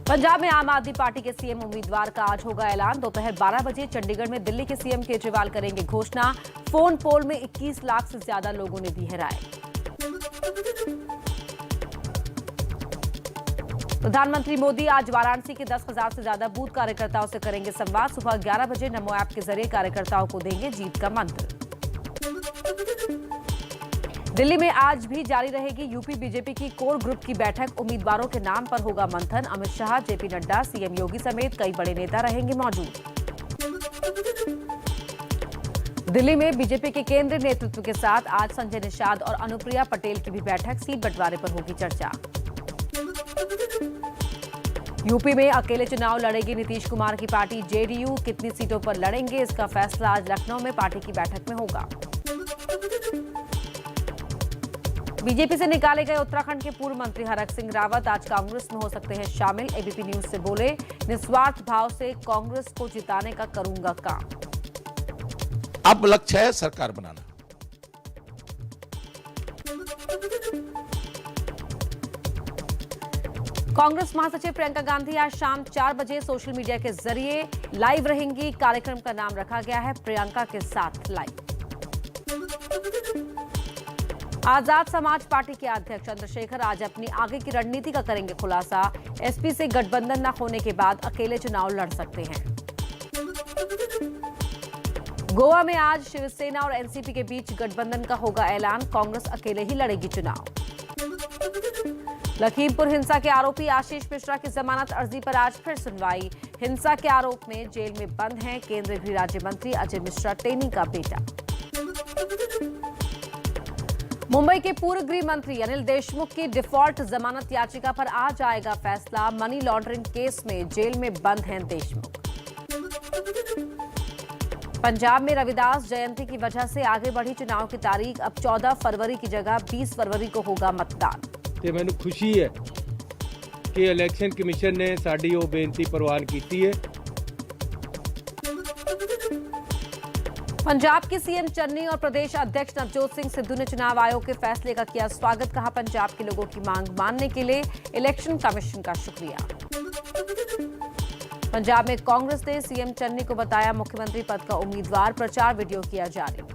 पंजाब में आम आदमी पार्टी के सीएम उम्मीदवार का आज होगा ऐलान। दोपहर 12 बजे चंडीगढ़ में दिल्ली के सीएम केजरीवाल करेंगे घोषणा। फोन पोल में 21 लाख से ज्यादा लोगों ने दी है राय। प्रधानमंत्री मोदी आज वाराणसी के 10,000 से ज्यादा बूथ कार्यकर्ताओं से करेंगे संवाद। सुबह 11 बजे नमो ऐप के जरिए कार्यकर्ताओं को देंगे जीत का मंत्र। दिल्ली में आज भी जारी रहेगी यूपी बीजेपी की कोर ग्रुप की बैठक। उम्मीदवारों के नाम पर होगा मंथन। अमित शाह, जेपी नड्डा, सीएम योगी समेत कई बड़े नेता रहेंगे मौजूद। दिल्ली में बीजेपी के केंद्रीय नेतृत्व के साथ आज संजय निषाद और अनुप्रिया पटेल की भी बैठक। सीट बंटवारे पर होगी चर्चा। यूपी में अकेले चुनाव लड़ेगी नीतीश कुमार की पार्टी जेडीयू। कितनी सीटों पर लड़ेंगे इसका फैसला आज लखनऊ में पार्टी की बैठक में होगा। बीजेपी से निकाले गए उत्तराखंड के पूर्व मंत्री हरक सिंह रावत आज कांग्रेस में हो सकते हैं शामिल। एबीपी न्यूज से बोले, निस्वार्थ भाव से कांग्रेस को जिताने का करूंगा काम। अब लक्ष्य है सरकार बनाना। कांग्रेस महासचिव प्रियंका गांधी आज शाम 4 बजे सोशल मीडिया के जरिए लाइव रहेंगी। कार्यक्रम का नाम रखा गया है प्रियंका के साथ लाइव। आजाद समाज पार्टी के अध्यक्ष चंद्रशेखर आज अपनी आगे की रणनीति का करेंगे खुलासा। एसपी से गठबंधन न होने के बाद अकेले चुनाव लड़ सकते हैं। गोवा में आज शिवसेना और एनसीपी के बीच गठबंधन का होगा ऐलान। कांग्रेस अकेले ही लड़ेगी चुनाव। लखीमपुर हिंसा के आरोपी आशीष मिश्रा की जमानत अर्जी पर आज फिर सुनवाई। हिंसा के आरोप में जेल में बंद हैं केंद्रीय गृह राज्य मंत्री अजय मिश्रा टेनी का बेटा। मुंबई के पूर्व गृह मंत्री अनिल देशमुख की डिफॉल्ट जमानत याचिका पर आज आएगा फैसला। मनी लॉन्ड्रिंग केस में जेल में बंद हैं देशमुख। पंजाब में रविदास जयंती की वजह से आगे बढ़ी चुनाव की तारीख। अब 14 फरवरी की जगह 20 फरवरी को होगा मतदान। ਤੇ ਮੈਨੂੰ ਖੁਸ਼ੀ ਹੈ ਕਿ ਇਲੈਕਸ਼ਨ ਕਮਿਸ਼ਨ ਨੇ ਸਾਡੀ ਉਹ ਬੇਨਤੀ ਪ੍ਰਵਾਨ ਕੀਤੀ ਹੈ। पंजाब के सीएम चन्नी और प्रदेश अध्यक्ष नवजोत सिंह सिद्धू ने चुनाव आयोग के फैसले का किया स्वागत। कहा, पंजाब के लोगों की मांग मानने के लिए इलेक्शन कमीशन का शुक्रिया। पंजाब में कांग्रेस ने सीएम चन्नी को बताया मुख्यमंत्री पद का उम्मीदवार। प्रचार वीडियो किया जारी।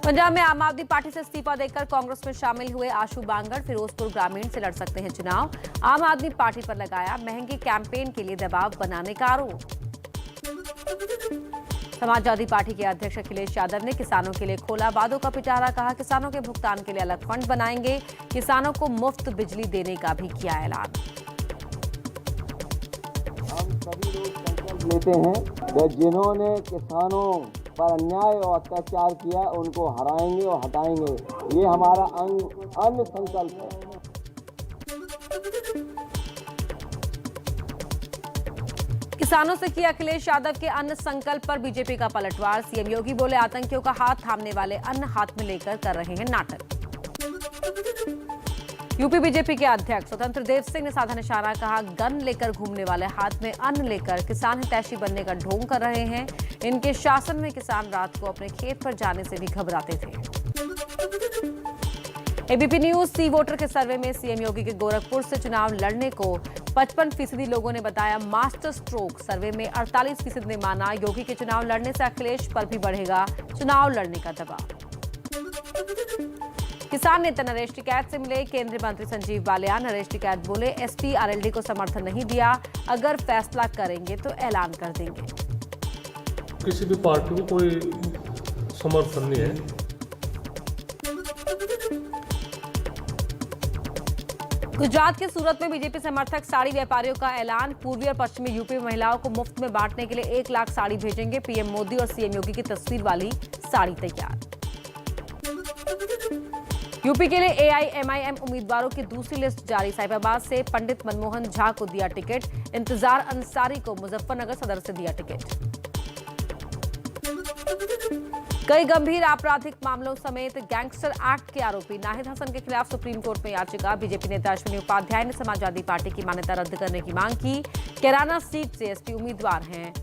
पंजाब में आम आदमी पार्टी से इस्तीफा देकर कांग्रेस में शामिल हुए आशु बांगड़ फिरोजपुर ग्रामीण से लड़ सकते हैं चुनाव। आम आदमी पार्टी पर लगाया महंगे कैंपेन के लिए दबाव बनाने का आरोप। समाजवादी पार्टी के अध्यक्ष अखिलेश यादव ने किसानों के लिए खोला वादों का पिटारा। कहा, किसानों के भुगतान के लिए अलग फंड बनाएंगे। किसानों को मुफ्त बिजली देने का भी किया ऐलान। हम सभी लोग संकल्प लेते हैं कि जिन्होंने किसानों पर अन्याय और अत्याचार किया उनको हराएंगे और हटाएंगे। ये हमारा अन्य संकल्प है। किसानों से किया अखिलेश यादव के अन्य संकल्प पर बीजेपी का पलटवार। सीएम योगी बोले, आतंकियों का हाथ थामने वाले अन्न हाथ में लेकर कर रहे हैं नाटक। यूपी बीजेपी के अध्यक्ष स्वतंत्र देव सिंह ने साधा निशाना। कहा, गन लेकर घूमने वाले हाथ में अन्न लेकर किसान हितैषी बनने का ढोंग कर रहे हैं। इनके शासन में किसान रात को अपने खेत पर जाने से भी घबराते थे। एबीपी न्यूज सी वोटर के सर्वे में सीएम योगी के गोरखपुर से चुनाव लड़ने को 55% लोगों ने बताया मास्टर स्ट्रोक। सर्वे में 48% ने माना योगी के चुनाव लड़ने से अखिलेश पर भी बढ़ेगा चुनाव लड़ने का दबाव। किसान नेता नरेश टिकैत से मिले केंद्रीय मंत्री संजीव बालियान। नरेश टिकैत बोले, एसपी आरएलडी को समर्थन नहीं दिया। अगर फैसला करेंगे तो ऐलान कर देंगे। किसी भी पार्टी को कोई समर्थन नहीं है। गुजरात के सूरत में बीजेपी समर्थक साड़ी व्यापारियों का ऐलान। पूर्वी और पश्चिमी यूपी में महिलाओं को मुफ्त में बांटने के लिए 1 लाख साड़ी भेजेंगे। पीएम मोदी और सीएम योगी की तस्वीर वाली साड़ी तैयार। यूपी के लिए एआईएमआईएम उम्मीदवारों की दूसरी लिस्ट जारी। साहिबाबाद से पंडित मनमोहन झा को दिया टिकट। इंतजार अंसारी को मुजफ्फरनगर सदर से दिया टिकट। कई गंभीर आपराधिक मामलों समेत गैंगस्टर एक्ट के आरोपी नाहिद हसन के खिलाफ सुप्रीम कोर्ट में याचिका। बीजेपी नेता अश्विनी उपाध्याय ने समाजवादी पार्टी की मान्यता रद्द करने की मांग की। कैराना सीट से एसपी उम्मीदवार हैं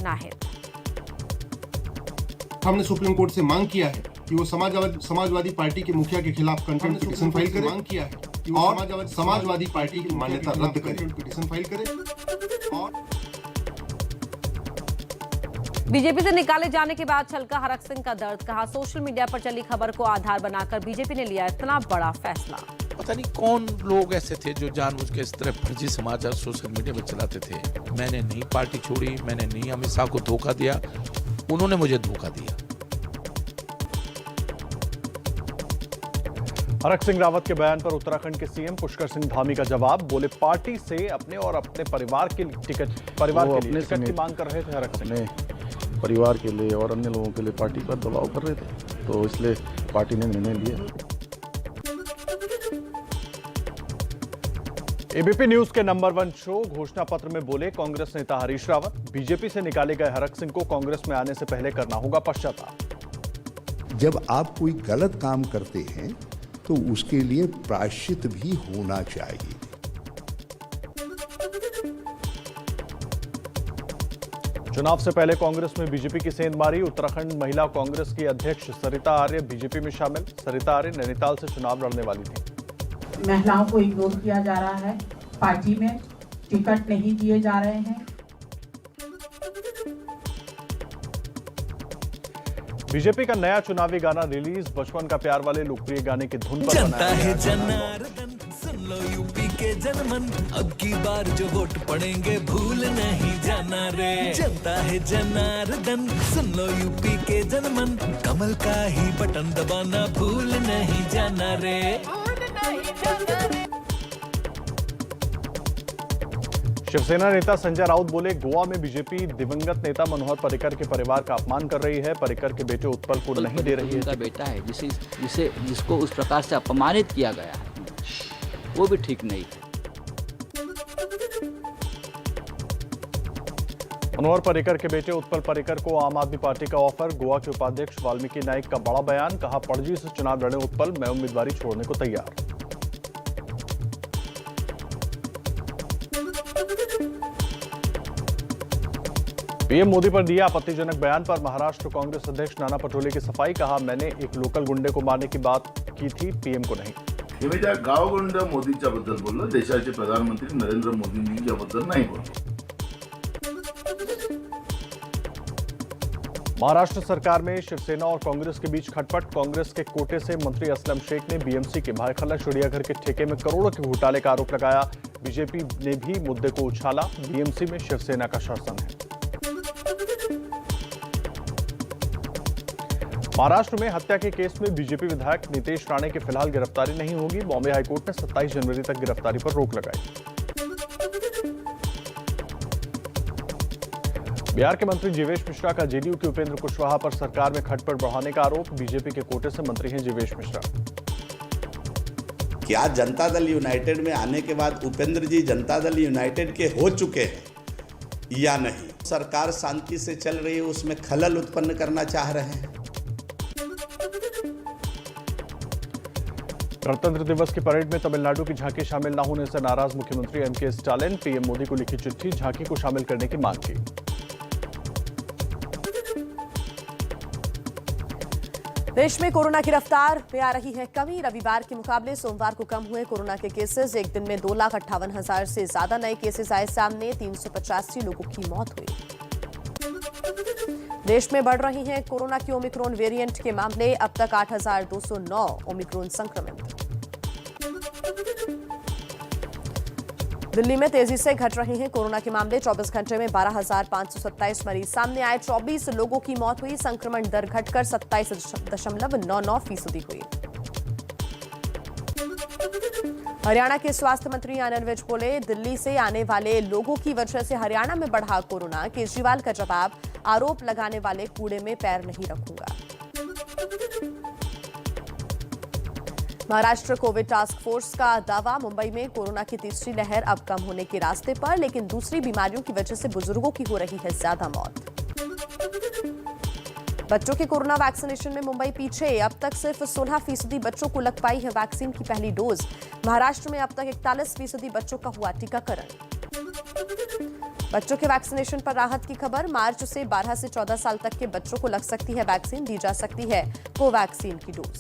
नाहिद। हमने सुप्रीम कोर्ट से मांग किया है कि वो समाजवादी पार्टी के मुखिया के खिलाफ कंटेम्प्ट पिटीशन फाइल करे। मांग किया है कि वो समाजवादी पार्टी की मान्यता रद्द करे, पिटीशन फाइल करे। और बीजेपी से निकाले जाने के बाद छलका हरक सिंह का दर्द। कहा, सोशल मीडिया पर चली खबर को आधार बनाकर बीजेपी ने लिया इतना बड़ा फैसला। पता नहीं कौन लोग ऐसे थे जो जानबूझ के इस तरह फर्जी समाचार सोशल मीडिया पर चलाते थे। मैंने नहीं पार्टी छोड़ी, मैंने नहीं अमित शाह को धोखा दिया, उन्होंने मुझे धोखा दिया। हरक सिंह रावत के बयान पर उत्तराखंड के सीएम पुष्कर सिंह धामी का जवाब। बोले, पार्टी से अपने और अपने परिवार के लिए टिकट की मांग कर रहे थे। हरक सिंह परिवार के लिए और अन्य लोगों के लिए पार्टी पर दबाव कर रहे थे, तो इसलिए पार्टी ने निर्णय लिया। एबीपी न्यूज के नंबर 1 शो घोषणा पत्र में बोले कांग्रेस नेता हरीश रावत, बीजेपी से निकाले गए हरक सिंह को कांग्रेस में आने से पहले करना होगा पश्चाताप। जब आप कोई गलत काम करते हैं तो उसके लिए प्रायश्चित भी होना चाहिए। चुनाव से पहले कांग्रेस में बीजेपी की सेंध मारी। उत्तराखंड महिला कांग्रेस की अध्यक्ष सरिता आर्य बीजेपी में शामिल। सरिता आर्य नैनीताल से चुनाव लड़ने वाली थी। महिलाओं को इग्नोर किया जा रहा है, पार्टी में टिकट नहीं दिए जा रहे हैं। बीजेपी का नया चुनावी गाना रिलीज। बचपन का प्यार वाले लोकप्रिय गाने की धुन पर बनाया है। जनार्दन सुन लो यूपी के जनमन, अब की बार जो वोट पड़ेंगे भूल नहीं जाना रे। जनता है जनार्दन सुन लो यूपी के जनमन, कमल का ही बटन दबाना भूल नहीं जाना रे। शिवसेना नेता संजय राउत बोले, गोवा में बीजेपी दिवंगत नेता मनोहर पर्रिकर के परिवार का अपमान कर रही है। पर्रिकर के बेटे उत्पल को नहीं दे रही है। उनका बेटा है जिसको उस प्रकार से अपमानित किया गया है, वो भी ठीक नहीं है। मनोहर पर्रिकर के बेटे उत्पल पर्रिकर को आम आदमी पार्टी का ऑफर। गोवा के उपाध्यक्ष वाल्मीकि नाइक का बड़ा बयान। कहा, पणजी से चुनाव लड़े उत्पल, मैं उम्मीदवारी छोड़ने को तैयार। पीएम मोदी पर दिया आपत्तिजनक बयान पर महाराष्ट्र कांग्रेस अध्यक्ष नाना पटोले की सफाई। कहा, मैंने एक लोकल गुंडे को मारने की बात की थी, पीएम को नहीं। मी त्या गावगुंड मोदीच्या बद्दल बोललो, देशाचे प्रधानमंत्री नरेंद्र मोदींनी याबद्दल नाही बोललो। महाराष्ट्र सरकार में शिवसेना और कांग्रेस के बीच खटपट। कांग्रेस के कोटे से मंत्री असलम शेख ने बीएमसी के भाईखला चिड़ियाघर के ठेके में करोड़ों के घोटाले का आरोप लगाया। बीजेपी ने भी मुद्दे को उछाला। बीएमसी में शिवसेना का शासन है। महाराष्ट्र में हत्या के केस में बीजेपी विधायक नितेश राणे की फिलहाल गिरफ्तारी नहीं होगी। बॉम्बे हाईकोर्ट ने 27 जनवरी तक गिरफ्तारी पर रोक लगाई। बिहार के मंत्री जीवेश मिश्रा का जेडीयू के उपेंद्र कुशवाहा पर सरकार में खटपट बढ़ाने का आरोप। बीजेपी के कोटे से मंत्री हैं जीवेश मिश्रा। क्या जनता दल यूनाइटेड में आने के बाद उपेंद्र जी जनता दल यूनाइटेड के हो चुके हैं या नहीं? सरकार शांति से चल रही है, उसमें खलल उत्पन्न करना चाह रहे हैं। गणतंत्र दिवस की परेड में तमिलनाडु की झांकी शामिल न होने से नाराज मुख्यमंत्री एमके स्टालिन। पीएम मोदी को लिखी चिट्ठी, झांकी को शामिल करने की मांग की। देश में कोरोना की रफ्तार में आ रही है कमी। रविवार के मुकाबले सोमवार को कम हुए कोरोना के केसेस। एक दिन में 2,58,000 से ज्यादा नए केसेस आए सामने। 385 लोगों की मौत हुई। देश में बढ़ रही हैं कोरोना की ओमिक्रॉन वेरिएंट के मामले। अब तक 8,209 ओमिक्रॉन संक्रमित। दिल्ली में तेजी से घट रहे हैं कोरोना के मामले। 24 घंटे में 12,527 मरीज सामने आए। 24 लोगों की मौत हुई। संक्रमण दर घटकर 27.99% हुई। हरियाणा के स्वास्थ्य मंत्री आनंद विज बोले, दिल्ली से आने वाले लोगों की वजह से हरियाणा में बढ़ा कोरोना। केजरीवाल का जवाब, आरोप लगाने वाले कूड़े में पैर नहीं रखूंगा। महाराष्ट्र कोविड टास्क फोर्स का दावा, मुंबई में कोरोना की तीसरी लहर अब कम होने के रास्ते पर, लेकिन दूसरी बीमारियों की वजह से बुजुर्गों की हो रही है ज्यादा मौत। बच्चों के कोरोना वैक्सीनेशन में मुंबई पीछे। अब तक सिर्फ 16% बच्चों को लग पाई है वैक्सीन की पहली डोज। महाराष्ट्र में अब तक 41% बच्चों का हुआ टीकाकरण। बच्चों के वैक्सीनेशन पर राहत की खबर। मार्च से 12 से 14 साल तक के बच्चों को लग सकती है वैक्सीन। दी जा सकती है कोवैक्सीन की डोज।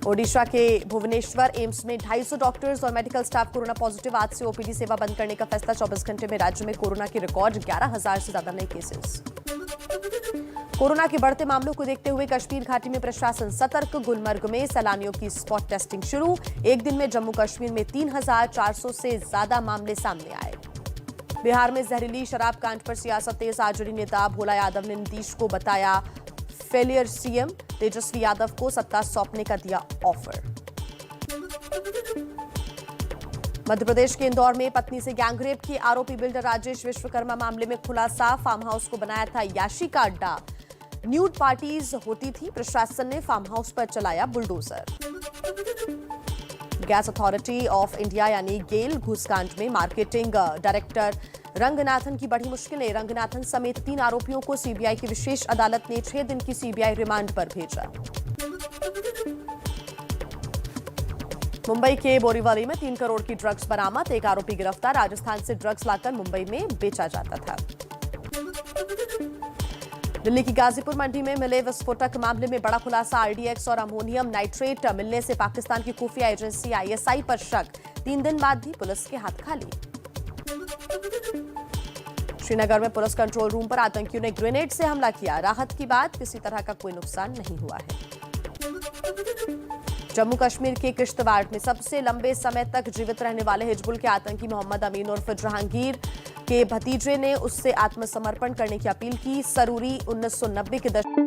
ओडिशा के भुवनेश्वर एम्स में 250 डॉक्टर्स और मेडिकल स्टाफ कोरोना पॉजिटिव। आज से ओपीडी सेवा बंद करने का फैसला। 24 घंटे में राज्य में कोरोना के रिकॉर्ड 11,000 से ज्यादा नए केसेस। कोरोना के बढ़ते मामलों को देखते हुए कश्मीर घाटी में प्रशासन सतर्क। गुलमर्ग में सैलानियों की स्पॉट टेस्टिंग शुरू। एक दिन में जम्मू कश्मीर में 3,400 से ज्यादा मामले सामने आए। बिहार में जहरीली शराब कांड पर सियासत तेज। आरजेडी नेता भोला यादव ने नीतीश को बताया फेलियर सीएम। तेजस्वी यादव को सत्ता सौंपने का दिया ऑफर। मध्य प्रदेश के इंदौर में पत्नी से गैंगरेप की आरोपी बिल्डर राजेश विश्वकर्मा मामले में खुलासा। फार्म हाउस को बनाया था याशी का अड्डा। न्यूड पार्टीज होती थी। प्रशासन ने फार्म हाउस पर चलाया bulldozer. Gas authority of India यानी गेल घूसकांड में मार्केटिंग डायरेक्टर रंगनाथन की बढ़ी मुश्किलें। रंगनाथन समेत 3 आरोपियों को सीबीआई की विशेष अदालत ने 6 दिन की सीबीआई रिमांड पर भेजा। मुंबई के बोरीवली में 3 करोड़ की ड्रग्स बरामद। एक आरोपी गिरफ्तार। राजस्थान से ड्रग्स लाकर मुंबई में बेचा जाता था। दिल्ली की गाजीपुर मंडी में मिले विस्फोटक मामले में बड़ा खुलासा। आरडीएक्स और अमोनियम नाइट्रेट मिलने से पाकिस्तान की खुफिया एजेंसी आईएसआई पर शक। 3 दिन बाद भी पुलिस के हाथ खाली। श्रीनगर में पुलिस कंट्रोल रूम पर आतंकियों ने ग्रेनेड से हमला किया। राहत की बात, किसी तरह का कोई नुकसान नहीं हुआ है। जम्मू कश्मीर के किश्तवाड़ में सबसे लंबे समय तक जीवित रहने वाले हिजबुल के आतंकी मोहम्मद अमीन उर्फ जहांगीर के भतीजे ने उससे आत्मसमर्पण करने की अपील की। सरूरी 1990 के दशक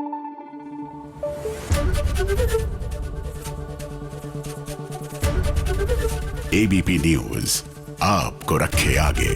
एबीपी न्यूज आपको रखे आगे।